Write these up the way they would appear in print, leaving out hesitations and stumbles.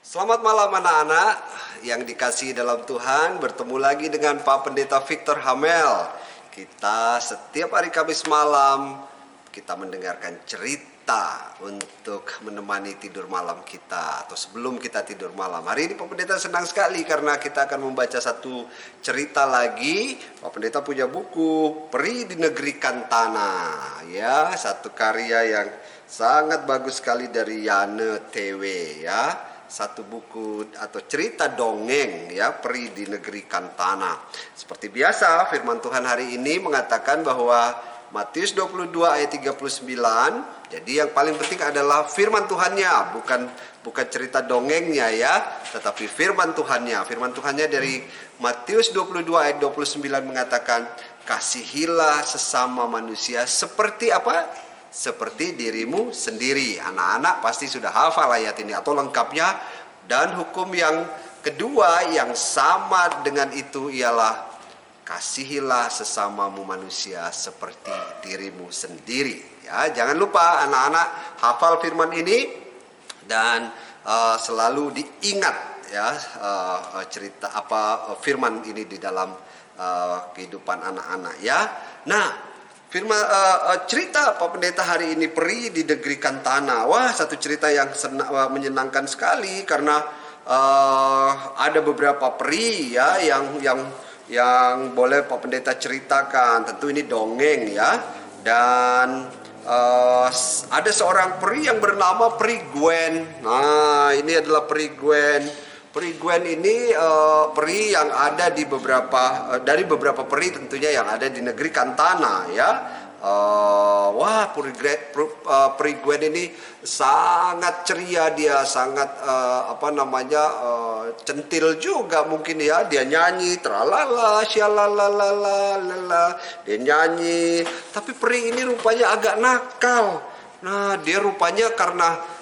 Selamat malam anak-anak yang dikasihi dalam Tuhan. Bertemu lagi dengan Pak Pendeta Victor Hamel. Kita setiap hari Kamis malam kita mendengarkan cerita untuk menemani tidur malam kita atau sebelum kita tidur malam. Hari ini Pak Pendeta senang sekali karena kita akan membaca satu cerita lagi. Pak Pendeta punya buku Peri di Negeri Kantana, ya, satu karya yang sangat bagus sekali dari Yane TW, ya. Satu buku atau cerita dongeng, ya, Peri di Negeri Kantana. Seperti biasa firman Tuhan hari ini mengatakan bahwa Matius 22 ayat 39. Jadi yang paling penting adalah firman Tuhannya, bukan cerita dongengnya, ya, tetapi firman Tuhannya. Firman Tuhannya dari Matius 22 ayat 29 mengatakan, "Kasihilah sesama manusia seperti apa? Seperti dirimu sendiri." Anak-anak pasti sudah hafal ayat ini atau lengkapnya. Dan hukum yang kedua yang sama dengan itu ialah kasihilah sesamamu manusia seperti dirimu sendiri. Ya, jangan lupa anak-anak hafal firman ini dan selalu diingat, ya, cerita firman ini di dalam kehidupan anak-anak, ya. Nah, firman cerita Pak Pendeta hari ini Peri di Negeri Kantana. Wah, satu cerita yang menyenangkan sekali karena ada beberapa peri, ya, yang boleh Pak Pendeta ceritakan. Tentu ini dongeng, ya. Dan ada seorang peri yang bernama Peri Gwen. Nah, ini adalah Peri Gwen. Peri Gwen ini peri yang ada di dari beberapa peri tentunya yang ada di negeri Kantana, ya. Wah, Peri Gwen ini sangat ceria, dia sangat centil juga mungkin, ya. Dia nyanyi tralala syalalalala, dia nyanyi. Tapi peri ini rupanya agak nakal. Nah, dia rupanya karena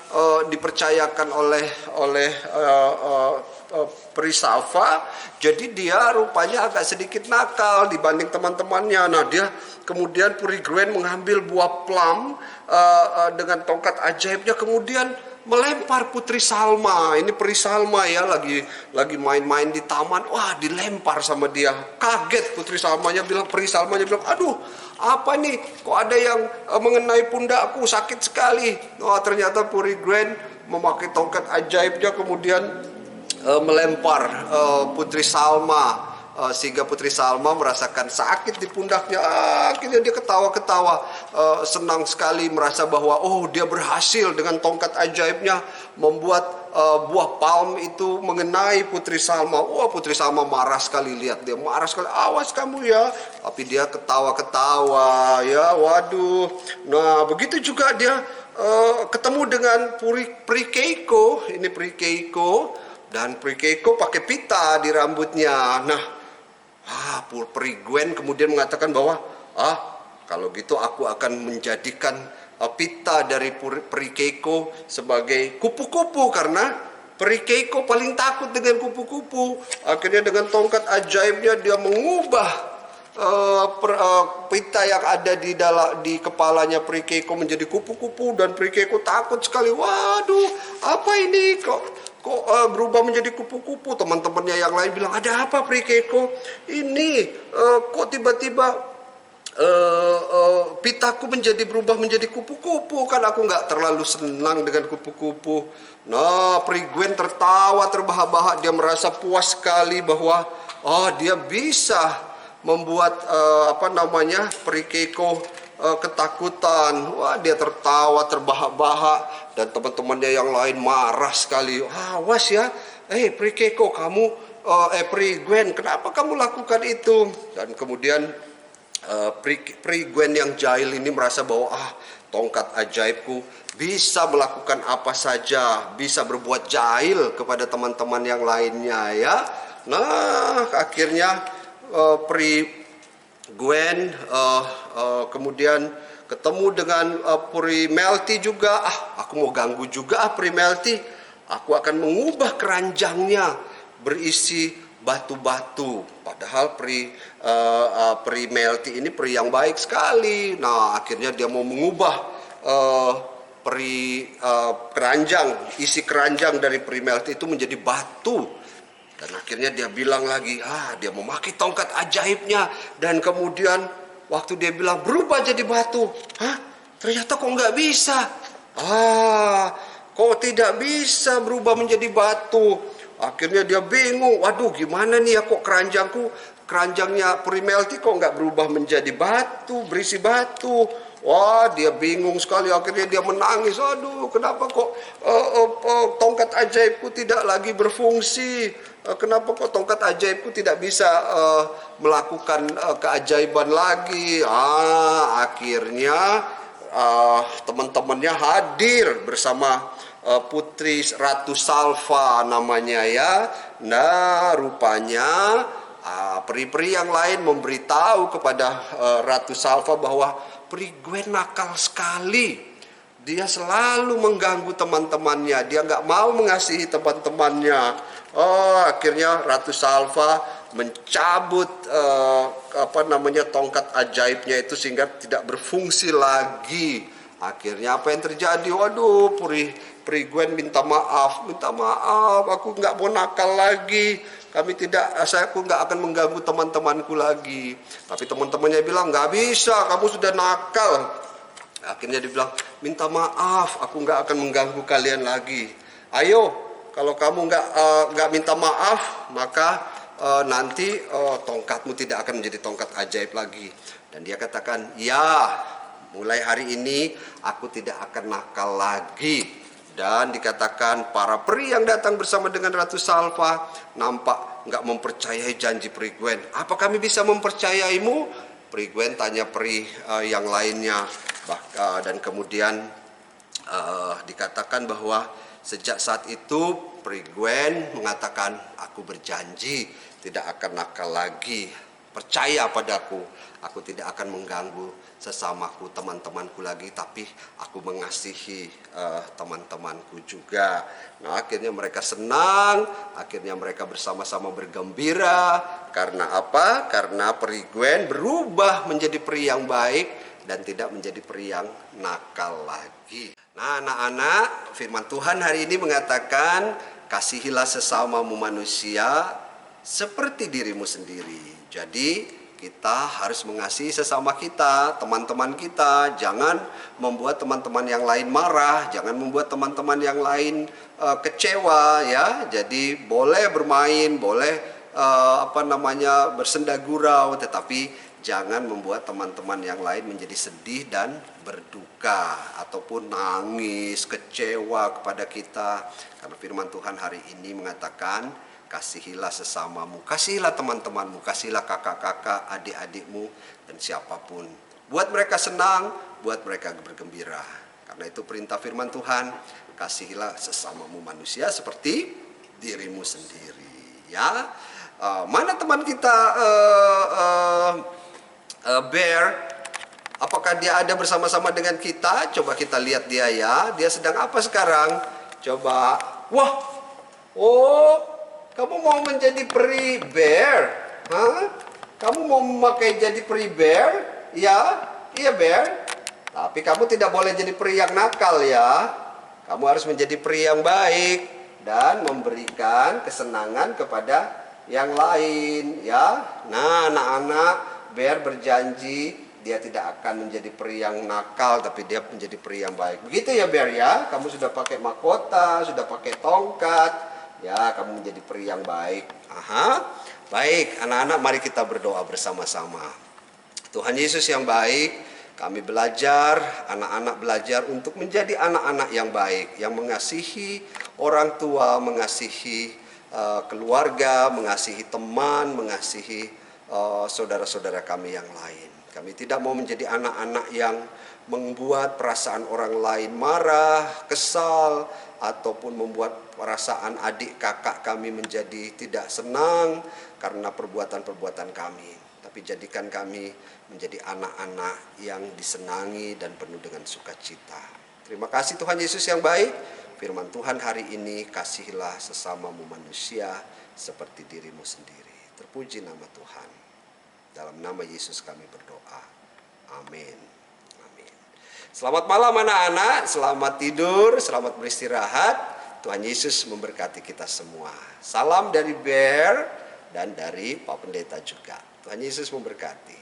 dipercayakan oleh Peri Salva, jadi dia rupanya agak sedikit nakal dibanding teman-temannya. Nah, dia kemudian Peri Gwen mengambil buah plum dengan tongkat ajaibnya, kemudian melempar Putri Salma. Ini Peri Salma, ya, lagi main-main di taman. Wah, dilempar sama dia. Kaget Putri Salmanya bilang, Peri Salmanya bilang, "Aduh, apa nih? Kok ada yang mengenai pundakku, sakit sekali." Wah, ternyata Peri Gwen memakai tongkat ajaibnya kemudian melempar Putri Salma, sehingga Putri Salma merasakan sakit di pundaknya. Akhirnya dia ketawa-ketawa, senang sekali merasa bahwa dia berhasil dengan tongkat ajaibnya membuat buah palm itu mengenai Putri Salma. Wah, Putri Salma marah sekali, lihat dia marah sekali. "Awas kamu, ya." Tapi dia ketawa-ketawa, ya. Waduh. Nah, begitu juga dia ketemu dengan Peri Keiko. Ini Peri Keiko, dan Peri Keiko pakai pita di rambutnya. Nah, Peri Gwen kemudian mengatakan bahwa kalau gitu aku akan menjadikan pita dari Peri Keiko sebagai kupu-kupu, karena Peri Keiko paling takut dengan kupu-kupu. Akhirnya dengan tongkat ajaibnya dia mengubah pita yang ada di kepalanya Peri Keiko menjadi kupu-kupu, dan Peri Keiko takut sekali. Waduh, apa ini kok berubah menjadi kupu-kupu? Teman-temannya yang lain bilang, "Ada apa Peri Keiko? Ini kok tiba-tiba pitaku berubah menjadi kupu-kupu? Kan aku nggak terlalu senang dengan kupu-kupu." Nah, Peri Gwen tertawa terbahak-bahak. Dia merasa puas sekali bahwa dia bisa membuat Peri Keiko ketakutan. Wah, dia tertawa terbahak-bahak, dan teman-temannya yang lain marah sekali. "Awas, ya, Peri Keiko, kamu Peri Gwen, kenapa kamu lakukan itu?" Dan kemudian Peri Gwen yang jahil ini merasa bahwa tongkat ajaibku bisa melakukan apa saja, bisa berbuat jahil kepada teman-teman yang lainnya, ya. Nah, akhirnya Peri Gwen kemudian ketemu dengan Peri Melty juga. Aku mau ganggu juga Peri Melty. Aku akan mengubah keranjangnya berisi batu-batu. Padahal Peri Melty ini peri yang baik sekali. Nah, akhirnya dia mau mengubah keranjang, isi keranjang dari peri Melty itu menjadi batu. Dan akhirnya dia bilang lagi, dia memakai tongkat ajaibnya. Dan kemudian waktu dia bilang berubah jadi batu, ternyata kok nggak bisa. Kok tidak bisa berubah menjadi batu. Akhirnya dia bingung, waduh gimana nih ya, kok keranjangnya peri Melty kok nggak berubah menjadi batu, berisi batu. Wah, dia bingung sekali. Akhirnya dia menangis. Aduh, kenapa kok tongkat ajaibku tidak lagi berfungsi? Kenapa kok tongkat ajaibku tidak bisa melakukan keajaiban lagi? Akhirnya teman-temannya hadir bersama Putri Ratu Salva namanya ya. Nah, rupanya peri-peri yang lain memberitahu kepada Ratu Salva bahwa peri Gwen nakal sekali. Dia selalu mengganggu teman-temannya. Dia nggak mau mengasihi teman-temannya. Akhirnya Ratu Salva mencabut tongkat ajaibnya itu sehingga tidak berfungsi lagi. Akhirnya apa yang terjadi? Waduh, peri Gwen minta maaf, aku nggak mau nakal lagi. Aku nggak akan mengganggu teman-temanku lagi. Tapi teman-temannya bilang nggak bisa, kamu sudah nakal. Akhirnya dia bilang, minta maaf, aku nggak akan mengganggu kalian lagi. Ayo, kalau kamu nggak minta maaf, maka nanti tongkatmu tidak akan menjadi tongkat ajaib lagi. Dan dia katakan, ya, mulai hari ini aku tidak akan nakal lagi. Dan dikatakan para peri yang datang bersama dengan Ratu Salva nampak nggak mempercayai janji peri Gwen. Apa kami bisa mempercayaimu? Peri Gwen tanya peri yang lainnya. Dan kemudian dikatakan bahwa sejak saat itu peri Gwen mengatakan, aku berjanji tidak akan nakal lagi. Percaya padaku, aku tidak akan mengganggu sesamaku, teman-temanku lagi, tapi aku mengasihi teman-temanku juga. Nah, akhirnya mereka senang, akhirnya mereka bersama-sama bergembira. Karena apa? Karena peri Gwen berubah menjadi peri yang baik dan tidak menjadi peri yang nakal lagi. Nah, anak-anak, firman Tuhan hari ini mengatakan, kasihilah sesamamu manusia seperti dirimu sendiri. Jadi kita harus mengasihi sesama kita, teman-teman kita. Jangan membuat teman-teman yang lain marah, jangan membuat teman-teman yang lain kecewa ya. Jadi boleh bermain, boleh bersenda gurau, tetapi jangan membuat teman-teman yang lain menjadi sedih dan berduka ataupun nangis, kecewa kepada kita. Karena firman Tuhan hari ini mengatakan, kasihilah sesamamu, kasihilah teman-temanmu, kasihilah kakak-kakak, adik-adikmu, dan siapapun. Buat mereka senang, buat mereka bergembira. Karena itu perintah firman Tuhan, kasihilah sesamamu manusia seperti dirimu sendiri. Ya, mana teman kita Bear? Apakah dia ada bersama-sama dengan kita? Coba kita lihat dia ya. Dia sedang apa sekarang? Coba. Wah, kamu mau menjadi peri Bear? Kamu mau memakai jadi peri Bear? Ya, iya Bear. Tapi kamu tidak boleh jadi peri yang nakal ya. Kamu harus menjadi peri yang baik dan memberikan kesenangan kepada yang lain ya. Nah, anak-anak, Bear berjanji dia tidak akan menjadi peri yang nakal, tapi dia menjadi peri yang baik. Begitu ya Bear ya. Kamu sudah pakai mahkota, sudah pakai tongkat. Ya, kamu menjadi peri yang baik. Baik, anak-anak, mari kita berdoa bersama-sama. Tuhan Yesus yang baik, kami belajar, anak-anak belajar untuk menjadi anak-anak yang baik, yang mengasihi orang tua, mengasihi keluarga, mengasihi teman, mengasihi saudara-saudara kami yang lain. Kami tidak mau menjadi anak-anak yang membuat perasaan orang lain marah, kesal, ataupun membuat perasaan adik kakak kami menjadi tidak senang karena perbuatan-perbuatan kami. Tapi jadikan kami menjadi anak-anak yang disenangi dan penuh dengan sukacita. Terima kasih Tuhan Yesus yang baik. Firman Tuhan hari ini, kasihilah sesamamu manusia seperti dirimu sendiri. Terpuji nama Tuhan. Dalam nama Yesus kami berdoa. Amin. Amin. Selamat malam anak-anak, selamat tidur, selamat beristirahat. Tuhan Yesus memberkati kita semua. Salam dari Bear dan dari Pak Pendeta juga. Tuhan Yesus memberkati.